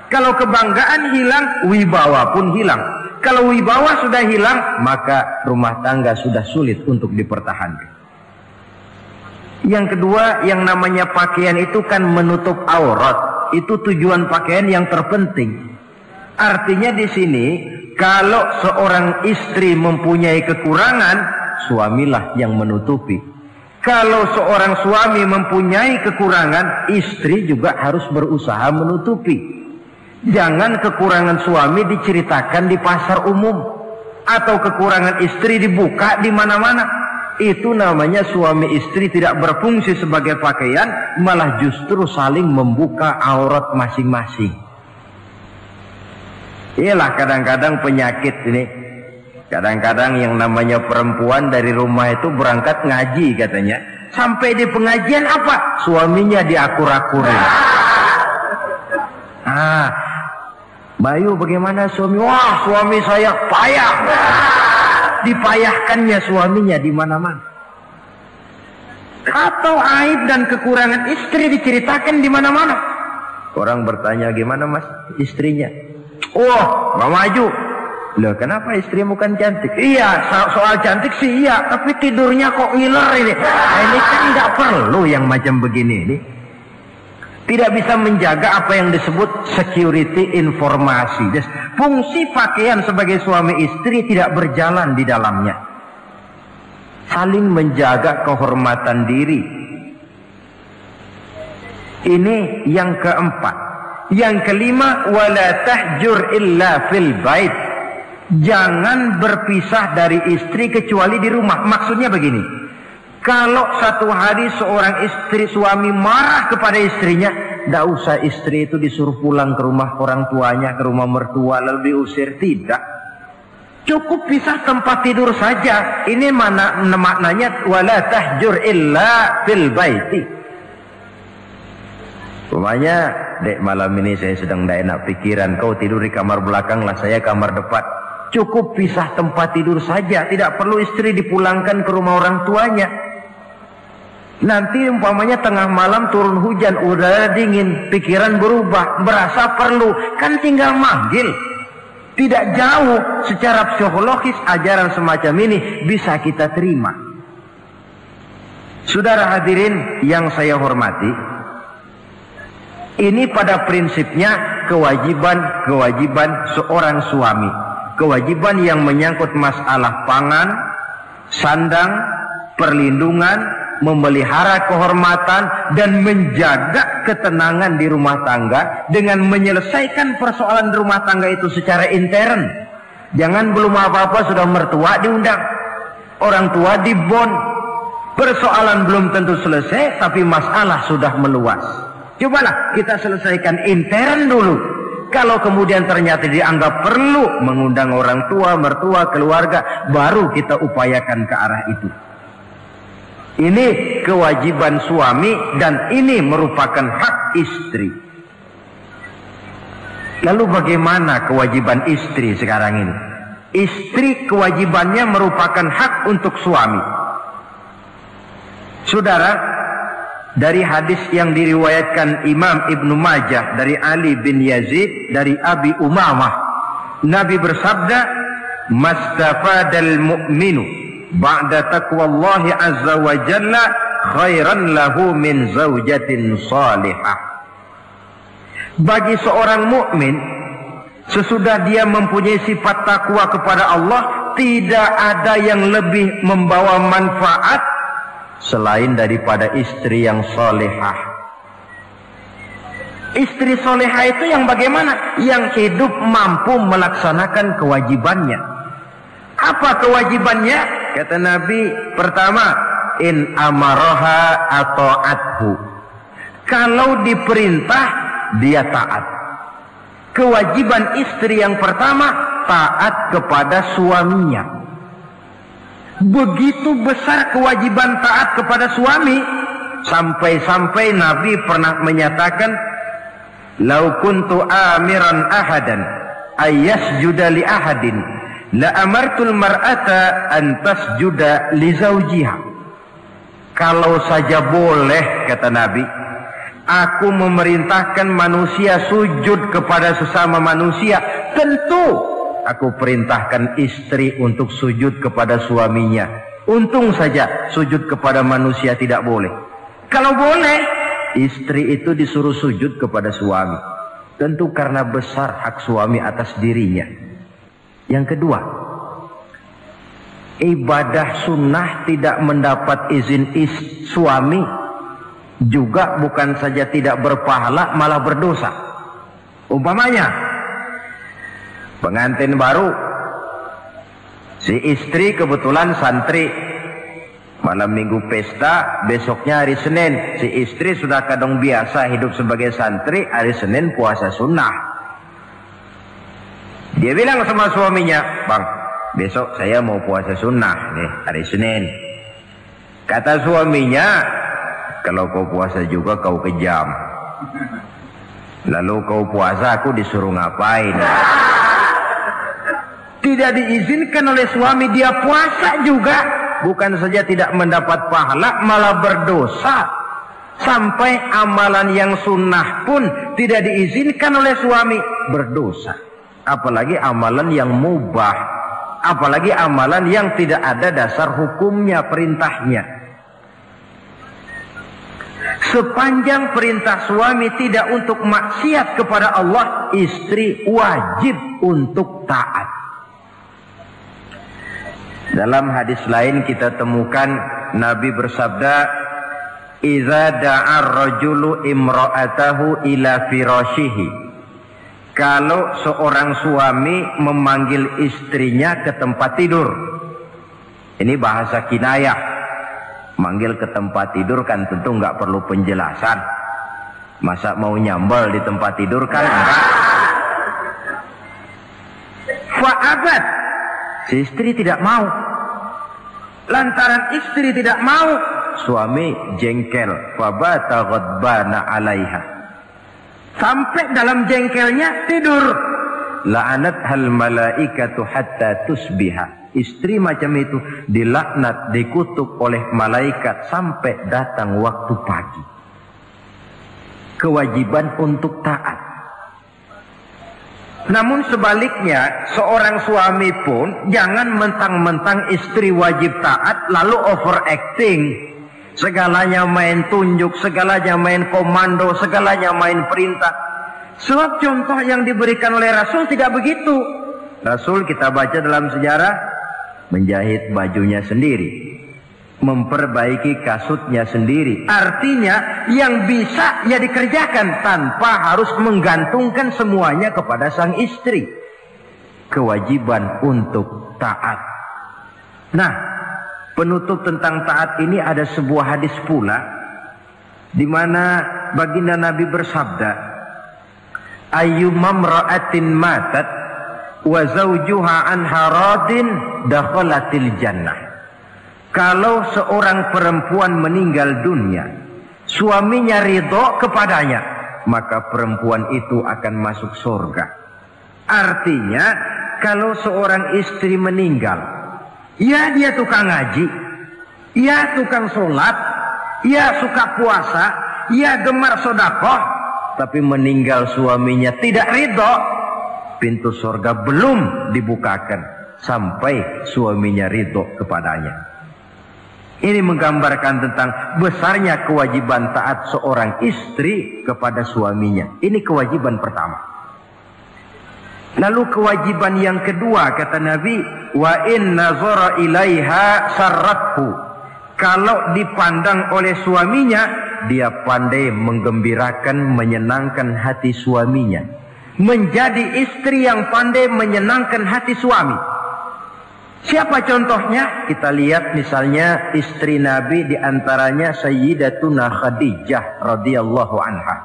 Kalau kebanggaan hilang, wibawa pun hilang. Kalau wibawa sudah hilang, maka rumah tangga sudah sulit untuk dipertahankan. Yang kedua, yang namanya pakaian itu kan menutup aurat. Itu tujuan pakaian yang terpenting. Artinya di sini, kalau seorang istri mempunyai kekurangan, suamilah yang menutupi. Kalau seorang suami mempunyai kekurangan, istri juga harus berusaha menutupi. Jangan kekurangan suami diceritakan di pasar umum, atau kekurangan istri dibuka di mana-mana. Itu namanya suami istri tidak berfungsi sebagai pakaian, malah justru saling membuka aurat masing-masing. Inilah kadang-kadang penyakit ini. Kadang-kadang yang namanya perempuan dari rumah itu berangkat ngaji katanya. Sampai di pengajian apa? Suaminya diakur-akurin. Bayu bagaimana suami? Wah, suami saya payah. Dipayahkannya suaminya di mana-mana. Atau aib dan kekurangan istri diceritakan di mana-mana. Orang bertanya, gimana mas istrinya? Oh, nggak maju. Loh, kenapa istrimu kan cantik? Iya, soal cantik sih iya, tapi tidurnya kok ngiler ini. Nah, ini kan nggak perlu yang macam begini ini. Tidak bisa menjaga apa yang disebut security informasi. Fungsi pakaian sebagai suami istri tidak berjalan di dalamnya. Saling menjaga kehormatan diri. Ini yang keempat. Yang kelima, wala tahjur illa fil bait. Jangan berpisah dari istri kecuali di rumah. Maksudnya begini, kalau satu hari seorang istri suami marah kepada istrinya, tidak usah istri itu disuruh pulang ke rumah orang tuanya, ke rumah mertua lalu diusir. Tidak, cukup pisah tempat tidur saja. Ini mana maknanya wala tahjur illa fil baiti. Umpamanya, dek malam ini saya sedang tidak enak pikiran, kau tidur di kamar belakang lah, saya kamar depan. Cukup pisah tempat tidur saja, tidak perlu istri dipulangkan ke rumah orang tuanya. Nanti umpamanya tengah malam turun hujan, udara dingin, pikiran berubah, berasa perlu, kan tinggal manggil. Tidak jauh secara psikologis ajaran semacam ini bisa kita terima. Saudara hadirin yang saya hormati, ini pada prinsipnya kewajiban seorang suami. Kewajiban yang menyangkut masalah pangan, sandang, perlindungan, memelihara kehormatan, dan menjaga ketenangan di rumah tangga dengan menyelesaikan persoalan rumah tangga itu secara intern. Jangan belum apa-apa sudah mertua diundang, orang tua dibon. Persoalan belum tentu selesai, tapi masalah sudah meluas. Cobalah kita selesaikan intern dulu. Kalau kemudian ternyata dianggap perlu mengundang orang tua, mertua, keluarga, baru kita upayakan ke arah itu. Ini kewajiban suami dan ini merupakan hak istri. Lalu bagaimana kewajiban istri sekarang ini? Istri kewajibannya merupakan hak untuk suami. Saudara, dari hadis yang diriwayatkan Imam Ibnu Majah dari Ali bin Yazid dari Abi Umamah, Nabi bersabda, "Mastafadal mu'minu ba'da taqwallahi azza wa jalla khairan lahu min zaujatin salihah." Bagi seorang mukmin, sesudah dia mempunyai sifat takwa kepada Allah, tidak ada yang lebih membawa manfaat selain daripada istri yang solehah. Istri solehah itu yang bagaimana? Yang hidup mampu melaksanakan kewajibannya. Apa kewajibannya? Kata Nabi, pertama, in amaroha atau athu. Kalau diperintah, dia taat. Kewajiban istri yang pertama, taat kepada suaminya. Begitu besar kewajiban taat kepada suami, sampai-sampai Nabi pernah menyatakan, "Lau kuntu amiran ahadan ayyasjuda li ahadin la amartul mar'ata an tasjuda li zawjiha." Kalau saja boleh, kata Nabi, aku memerintahkan manusia sujud kepada sesama manusia, tentu aku perintahkan istri untuk sujud kepada suaminya. Untung saja sujud kepada manusia tidak boleh. Kalau boleh, istri itu disuruh sujud kepada suami. Tentu karena besar hak suami atas dirinya. Yang kedua, ibadah sunnah tidak mendapat izin suami juga bukan saja tidak berpahala, malah berdosa. Umpamanya, pengantin baru, si istri kebetulan santri, malam minggu pesta, besoknya hari Senin, si istri sudah kadang biasa hidup sebagai santri, hari Senin puasa sunnah. Dia bilang sama suaminya, "Bang, besok saya mau puasa sunnah nih, hari Senin." Kata suaminya, "Kalau kau puasa juga kau kejam. Lalu kau puasa, aku disuruh ngapain?" Tidak diizinkan oleh suami, dia puasa juga. Bukan saja tidak mendapat pahala, malah berdosa. Sampai amalan yang sunnah pun tidak diizinkan oleh suami, berdosa. Apalagi amalan yang mubah, apalagi amalan yang tidak ada dasar hukumnya, perintahnya. Sepanjang perintah suami tidak untuk maksiat kepada Allah, istri wajib untuk taat. Dalam hadis lain kita temukan Nabi bersabda, "Idza da'a ar-rajulu imra'atahu ila firashihi." Kalau seorang suami memanggil istrinya ke tempat tidur. Ini bahasa kinayah. Manggil ke tempat tidur kan tentu nggak perlu penjelasan. Masa mau nyambal di tempat tidur kan enggak. Fa'abat, si istri tidak mau. Lantaran istri tidak mau, suami jengkel. Fabata ghadbana 'alaiha. Sampai dalam jengkelnya tidur. La'anat hal malaikatu hatta tusbiha. Istri macam itu dilaknat, dikutuk oleh malaikat sampai datang waktu pagi. Kewajiban untuk taat. Namun sebaliknya, seorang suami pun jangan mentang-mentang istri wajib taat lalu overacting. Segalanya main tunjuk, segalanya main komando, segalanya main perintah. Sebab contoh yang diberikan oleh Rasul tidak begitu. Rasul kita baca dalam sejarah menjahit bajunya sendiri, memperbaiki kasutnya sendiri. Artinya yang bisa ya dikerjakan tanpa harus menggantungkan semuanya kepada sang istri. Kewajiban untuk taat. Nah, penutup tentang taat ini ada sebuah hadis pula di mana baginda Nabi bersabda, ayyumam ra'atin matat wa zawjuha anha radin dakhalatil jannah. Kalau seorang perempuan meninggal dunia, suaminya ridho kepadanya, maka perempuan itu akan masuk surga. Artinya, kalau seorang istri meninggal, ya dia tukang ngaji, ya tukang sholat, ya suka puasa, ya gemar sedekah, tapi meninggal suaminya tidak ridho, pintu surga belum dibukakan sampai suaminya ridho kepadanya. Ini menggambarkan tentang besarnya kewajiban taat seorang istri kepada suaminya. Ini kewajiban pertama. Lalu kewajiban yang kedua, kata Nabi, wa in nazara ilaiha sarrathu. Kalau dipandang oleh suaminya, dia pandai menggembirakan, menyenangkan hati suaminya. Menjadi istri yang pandai menyenangkan hati suami. Siapa contohnya? Kita lihat misalnya istri Nabi, diantaranya Sayyidatuna Khadijah radhiyallahu anha.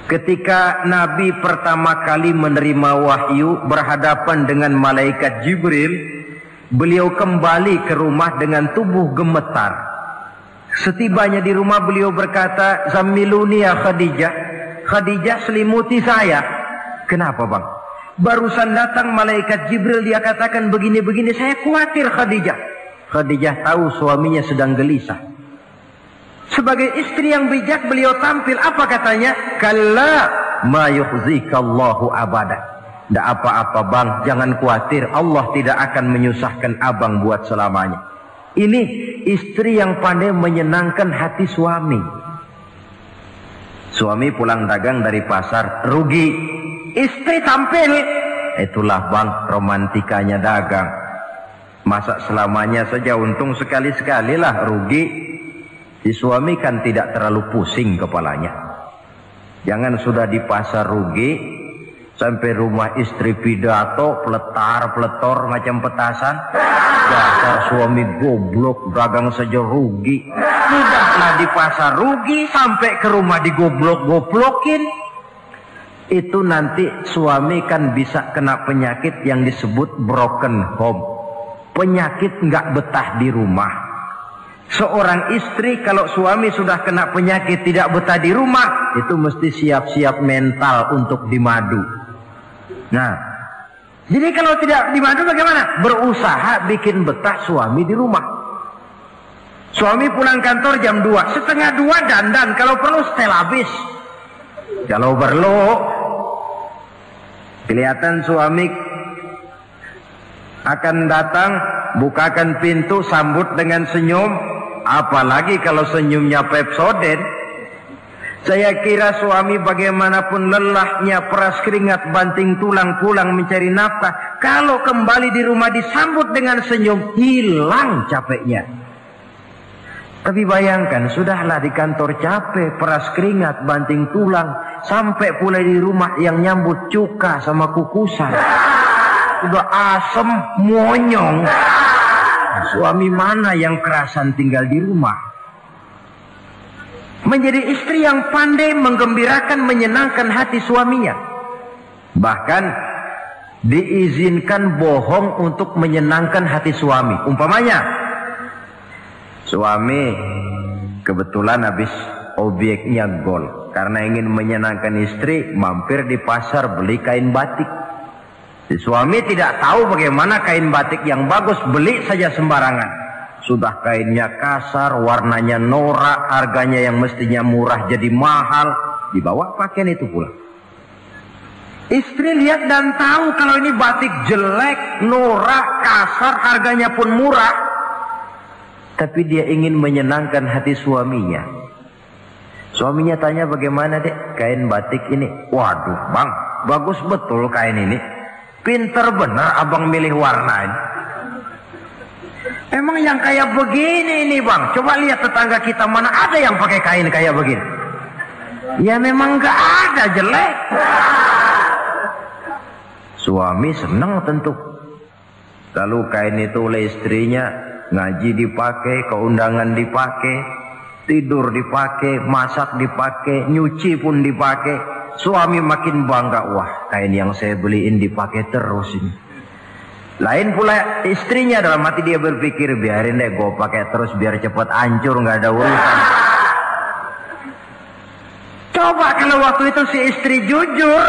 Ketika Nabi pertama kali menerima wahyu berhadapan dengan malaikat Jibril, beliau kembali ke rumah dengan tubuh gemetar. Setibanya di rumah beliau berkata, "Zammiluni ya Khadijah." Khadijah, selimuti saya. Kenapa bang? Barusan datang malaikat Jibril, dia katakan begini-begini, saya khawatir Khadijah. Khadijah tahu suaminya sedang gelisah. Sebagai istri yang bijak beliau tampil, apa katanya? Kalla ma yukhzikallahu abada. Tidak apa-apa bang, jangan khawatir, Allah tidak akan menyusahkan abang buat selamanya. Ini istri yang pandai menyenangkan hati suami. Suami pulang dagang dari pasar, rugi. Istri tampil. Itulah bang, romantikanya dagang. Masa selamanya saja, untung sekali-sekali lah rugi. Si suami kan tidak terlalu pusing kepalanya. Jangan sudah di pasar rugi, sampai rumah istri pidato, peletar-peletor macam petasan. Dasar suami goblok, dagang saja rugi. Sudahlah di pasar rugi, sampai ke rumah digoblok-goblokin. Itu nanti suami kan bisa kena penyakit yang disebut broken home. Penyakit nggak betah di rumah. Seorang istri kalau suami sudah kena penyakit tidak betah di rumah, itu mesti siap-siap mental untuk dimadu. Nah, jadi kalau tidak dimadu bagaimana? Berusaha bikin betah suami di rumah. Suami pulang kantor jam 2, setengah 2 dandan, kalau perlu setel habis. Kalau perlu, kelihatan suami akan datang, bukakan pintu, sambut dengan senyum. Apalagi kalau senyumnya Pepsodent. Saya kira suami bagaimanapun lelahnya, peras keringat, banting tulang, pulang mencari nafkah, kalau kembali di rumah disambut dengan senyum, hilang capeknya. Tapi bayangkan, sudahlah di kantor capek, peras keringat, banting tulang, sampai pula di rumah yang nyambut cuka sama kukusan. Udah asem, monyong. Suami mana yang kerasan tinggal di rumah? Menjadi istri yang pandai menggembirakan, menyenangkan hati suaminya. Bahkan diizinkan bohong untuk menyenangkan hati suami. Umpamanya, suami kebetulan habis obyeknya gol. Karena ingin menyenangkan istri, mampir di pasar beli kain batik. Si suami tidak tahu bagaimana kain batik yang bagus, beli saja sembarangan. Sudah kainnya kasar, warnanya norak, harganya yang mestinya murah jadi mahal, dibawa pakaian itu pula. Istri lihat dan tahu kalau ini batik jelek, norak, kasar, harganya pun murah. Tapi dia ingin menyenangkan hati suaminya. Suaminya tanya, bagaimana dek kain batik ini? Waduh bang, bagus betul kain ini. Pinter bener abang milih warna ini. Emang yang kayak begini ini bang, coba lihat tetangga kita mana ada yang pakai kain kayak begini. Ya memang gak ada, jelek. Suami senang tentu. Lalu kain itu oleh istrinya, ngaji dipakai, keundangan dipakai, tidur dipakai, masak dipakai, nyuci pun dipakai. Suami makin bangga, wah kain yang saya beliin dipakai terus ini. Lain pula istrinya, dalam hati dia berpikir, biarin deh gue pakai terus biar cepat hancur, nggak ada urusan. Coba kalau waktu itu si istri jujur,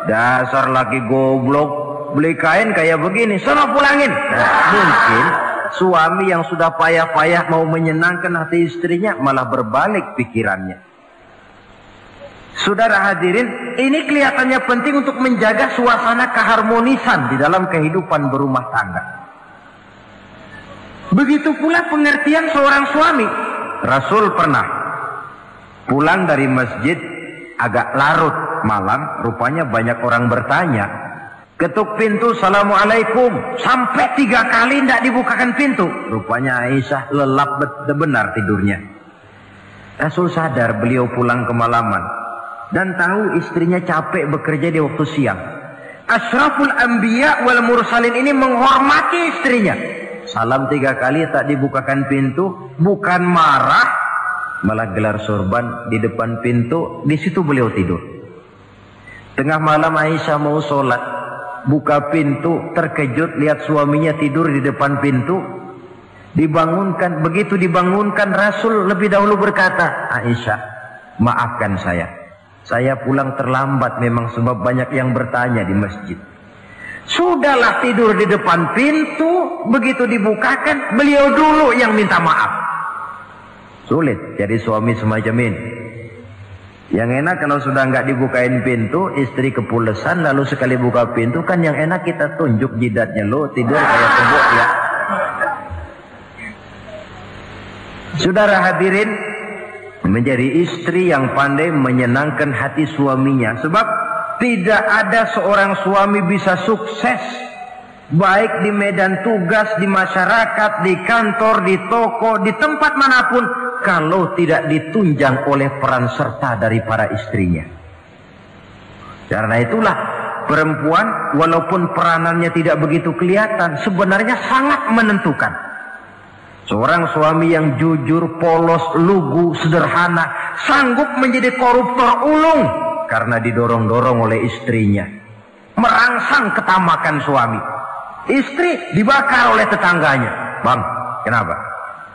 dasar laki goblok, beli kain kayak begini, sono pulangin. Nah, mungkin suami yang sudah payah-payah mau menyenangkan hati istrinya malah berbalik pikirannya. Saudara hadirin, ini kelihatannya penting untuk menjaga suasana keharmonisan di dalam kehidupan berumah tangga. Begitu pula pengertian seorang suami. Rasul pernah pulang dari masjid agak larut malam, rupanya banyak orang bertanya. Ketuk pintu, Assalamualaikum, sampai 3 kali tidak dibukakan pintu. Rupanya Aisyah lelap benar tidurnya. Rasul sadar beliau pulang kemalaman dan tahu istrinya capek bekerja di waktu siang. Asyraful anbiya wal mursalin ini menghormati istrinya. Salam 3 kali tak dibukakan pintu, bukan marah, malah gelar sorban di depan pintu. Di situ beliau tidur. Tengah malam Aisyah mau sholat, buka pintu, terkejut lihat suaminya tidur di depan pintu. Dibangunkan, begitu dibangunkan Rasul lebih dahulu berkata, Aisyah, maafkan saya pulang terlambat memang sebab banyak yang bertanya di masjid. Sudahlah tidur di depan pintu, begitu dibukakan beliau dulu yang minta maaf. Sulit jadi suami semacam ini. Yang enak kalau sudah nggak dibukain pintu, istri kepulesan, lalu sekali buka pintu kan yang enak kita tunjuk jidatnya, lo tidur kayak kebo ya. Saudara hadirin, menjadi istri yang pandai menyenangkan hati suaminya. Sebab tidak ada seorang suami bisa sukses baik di medan tugas, di masyarakat, di kantor, di toko, di tempat manapun kalau tidak ditunjang oleh peran serta dari para istrinya. Karena itulah perempuan walaupun peranannya tidak begitu kelihatan, sebenarnya sangat menentukan. Seorang suami yang jujur, polos, lugu, sederhana, sanggup menjadi koruptor ulung karena didorong-dorong oleh istrinya. Merangsang ketamakan suami. Istri dibakar oleh tetangganya. Bang, kenapa?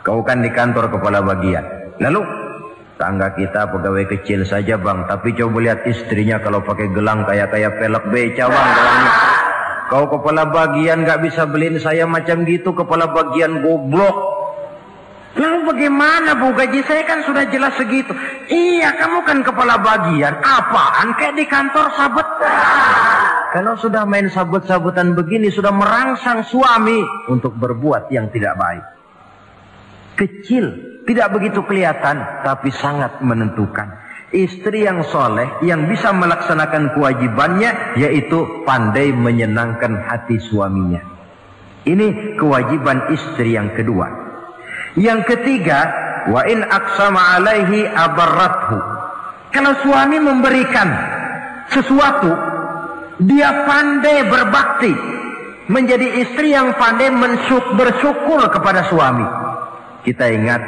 Kau kan di kantor kepala bagian. Lalu, tangga kita pegawai kecil saja bang, tapi coba lihat istrinya kalau pakai gelang kayak pelek beca bang gelangnya. Kau kepala bagian gak bisa beliin saya macam gitu, kepala bagian goblok. Lalu bagaimana bu, gaji saya kan sudah jelas segitu. Iya, kamu kan kepala bagian. Apaan kayak di kantor sabet. Kalau sudah main sabut-sabutan begini, sudah merangsang suami untuk berbuat yang tidak baik. Kecil, tidak begitu kelihatan, tapi sangat menentukan. Istri yang soleh, yang bisa melaksanakan kewajibannya, yaitu pandai menyenangkan hati suaminya. Ini kewajiban istri yang kedua. Yang ketiga, wa in aqsama alaihi abarrathu. Kalau suami memberikan sesuatu, dia pandai berbakti, menjadi istri yang pandai bersyukur kepada suami. Kita ingat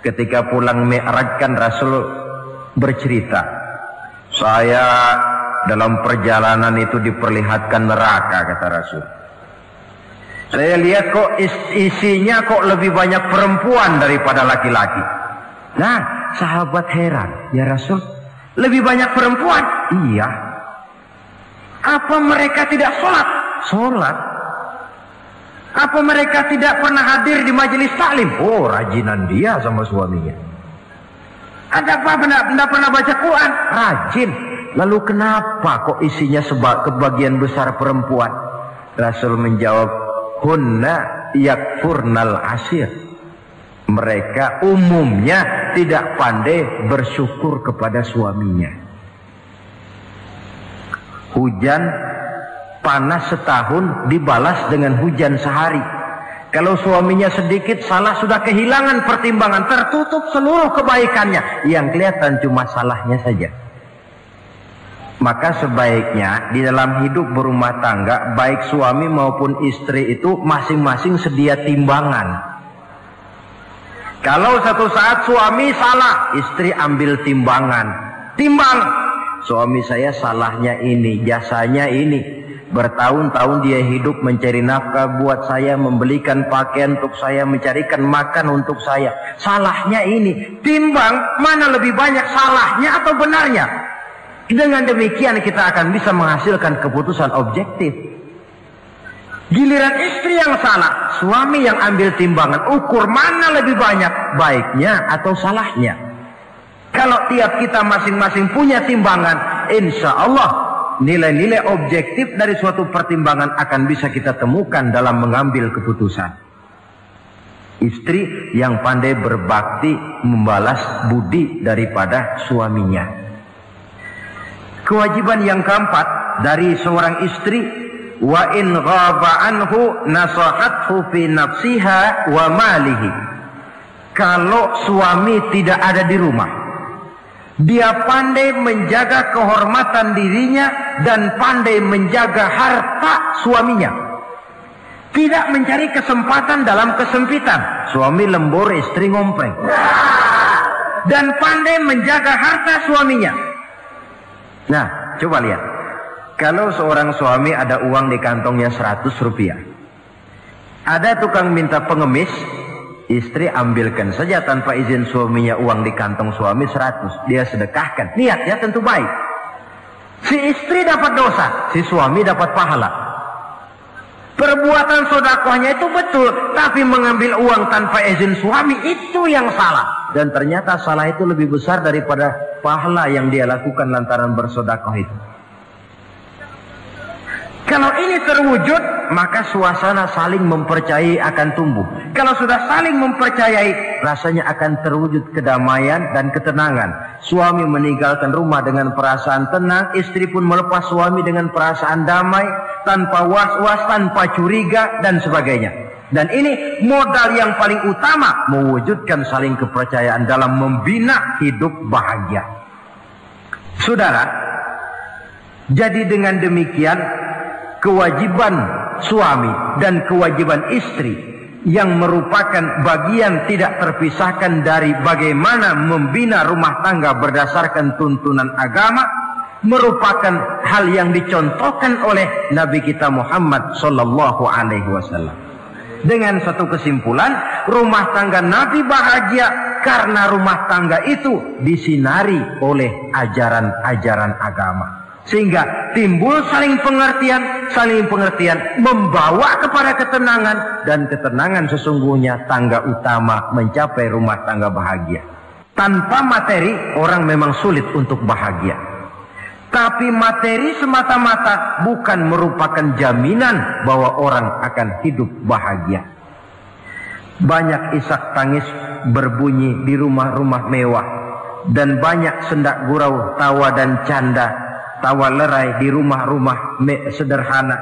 ketika pulang Mi'raj kan Rasul bercerita, saya dalam perjalanan itu diperlihatkan neraka, kata Rasul. Saya lihat kok isinya kok lebih banyak perempuan daripada laki-laki. Nah, sahabat heran, ya Rasul, lebih banyak perempuan? Iya. Apa mereka tidak sholat? sholat. Apa mereka tidak pernah hadir di majelis taklim? Oh, rajinan dia sama suaminya. Ada apa? Tidak pernah baca Quran? Rajin. Lalu kenapa kok isinya kebagian besar perempuan? Rasul menjawab, hunna yakfurnal ashir. Mereka umumnya tidak pandai bersyukur kepada suaminya. Hujan panas setahun dibalas dengan hujan sehari. Kalau suaminya sedikit salah, sudah kehilangan pertimbangan, tertutup seluruh kebaikannya. Yang kelihatan cuma salahnya saja. Maka sebaiknya di dalam hidup berumah tangga, baik suami maupun istri itu masing-masing sedia timbangan. Kalau satu saat suami salah, istri ambil timbangan. Timbang, suami saya salahnya ini, jasanya ini. Bertahun-tahun dia hidup mencari nafkah buat saya, membelikan pakaian untuk saya, mencarikan makan untuk saya. Salahnya ini. Timbang mana lebih banyak salahnya atau benarnya. Dengan demikian kita akan bisa menghasilkan keputusan objektif. Giliran istri yang salah, suami yang ambil timbangan, ukur mana lebih banyak baiknya atau salahnya. Kalau tiap kita masing-masing punya timbangan, insya Allah nilai-nilai objektif dari suatu pertimbangan akan bisa kita temukan dalam mengambil keputusan. Istri yang pandai berbakti membalas budi daripada suaminya. Kewajiban yang keempat dari seorang istri, wa in ghaba anhu nasahathu fi nafsiha wa malihi. Kalau suami tidak ada di rumah, dia pandai menjaga kehormatan dirinya dan pandai menjaga harta suaminya. Tidak mencari kesempatan dalam kesempitan. Suami lembur, istri ngompreng. Dan pandai menjaga harta suaminya. Nah, coba lihat. Kalau seorang suami ada uang di kantongnya 100 rupiah. Ada tukang minta pengemis, istri ambilkan saja tanpa izin suaminya uang di kantong suami 100. Dia sedekahkan. Niatnya tentu baik. Si istri dapat dosa, si suami dapat pahala. Perbuatan sedekahnya itu betul, tapi mengambil uang tanpa izin suami itu yang salah. Dan ternyata salah itu lebih besar daripada pahala yang dia lakukan lantaran bersedekah itu. Kalau ini terwujud, maka suasana saling mempercayai akan tumbuh. Kalau sudah saling mempercayai, rasanya akan terwujud kedamaian dan ketenangan. Suami meninggalkan rumah dengan perasaan tenang, istri pun melepas suami dengan perasaan damai, tanpa was-was, tanpa curiga, dan sebagainya. Dan ini modal yang paling utama mewujudkan saling kepercayaan dalam membina hidup bahagia. Saudara, jadi dengan demikian, kewajiban suami dan kewajiban istri yang merupakan bagian tidak terpisahkan dari bagaimana membina rumah tangga berdasarkan tuntunan agama, merupakan hal yang dicontohkan oleh Nabi kita Muhammad sallallahu alaihi wasallam. Dengan satu kesimpulan, rumah tangga Nabi bahagia karena rumah tangga itu disinari oleh ajaran-ajaran agama. Sehingga timbul saling pengertian membawa kepada ketenangan, dan ketenangan sesungguhnya tangga utama mencapai rumah tangga bahagia. Tanpa materi orang memang sulit untuk bahagia. Tapi materi semata-mata bukan merupakan jaminan bahwa orang akan hidup bahagia. Banyak isak tangis berbunyi di rumah-rumah mewah, dan banyak sendak gurau, tawa dan canda, tawa lerai di rumah-rumah sederhana.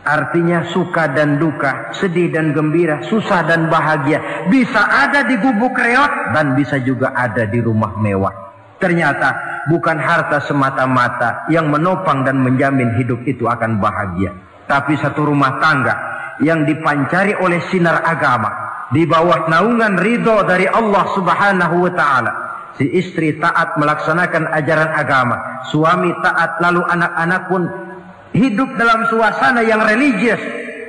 Artinya suka dan duka, sedih dan gembira, susah dan bahagia bisa ada di gubuk reot dan bisa juga ada di rumah mewah. Ternyata bukan harta semata-mata yang menopang dan menjamin hidup itu akan bahagia, tapi satu rumah tangga yang dipancari oleh sinar agama di bawah naungan ridho dari Allah Subhanahu wa taala. Si istri taat melaksanakan ajaran agama, suami taat, lalu anak-anak pun hidup dalam suasana yang religius.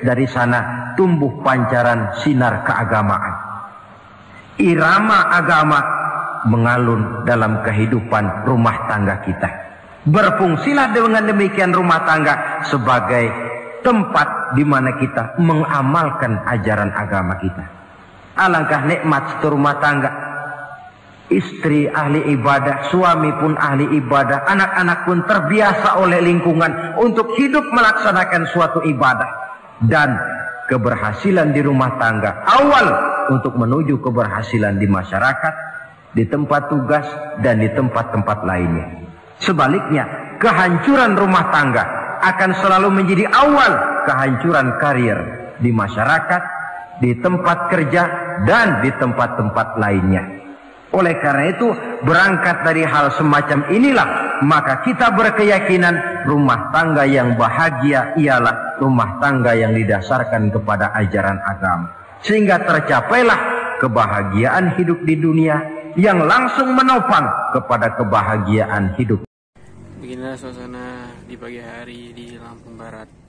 Dari sana tumbuh pancaran sinar keagamaan. Irama agama mengalun dalam kehidupan rumah tangga kita. Berfungsilah dengan demikian rumah tangga sebagai tempat di mana kita mengamalkan ajaran agama kita. Alangkah nikmat satu rumah tangga. Istri ahli ibadah, suami pun ahli ibadah, anak-anak pun terbiasa oleh lingkungan untuk hidup melaksanakan suatu ibadah. Dan keberhasilan di rumah tangga awal untuk menuju keberhasilan di masyarakat, di tempat tugas, dan di tempat-tempat lainnya. Sebaliknya, kehancuran rumah tangga akan selalu menjadi awal kehancuran karier di masyarakat, di tempat kerja, dan di tempat-tempat lainnya. Oleh karena itu, berangkat dari hal semacam inilah, maka kita berkeyakinan rumah tangga yang bahagia ialah rumah tangga yang didasarkan kepada ajaran agama. Sehingga tercapailah kebahagiaan hidup di dunia yang langsung menopang kepada kebahagiaan hidup. Beginilah suasana di pagi hari di Lampung Barat.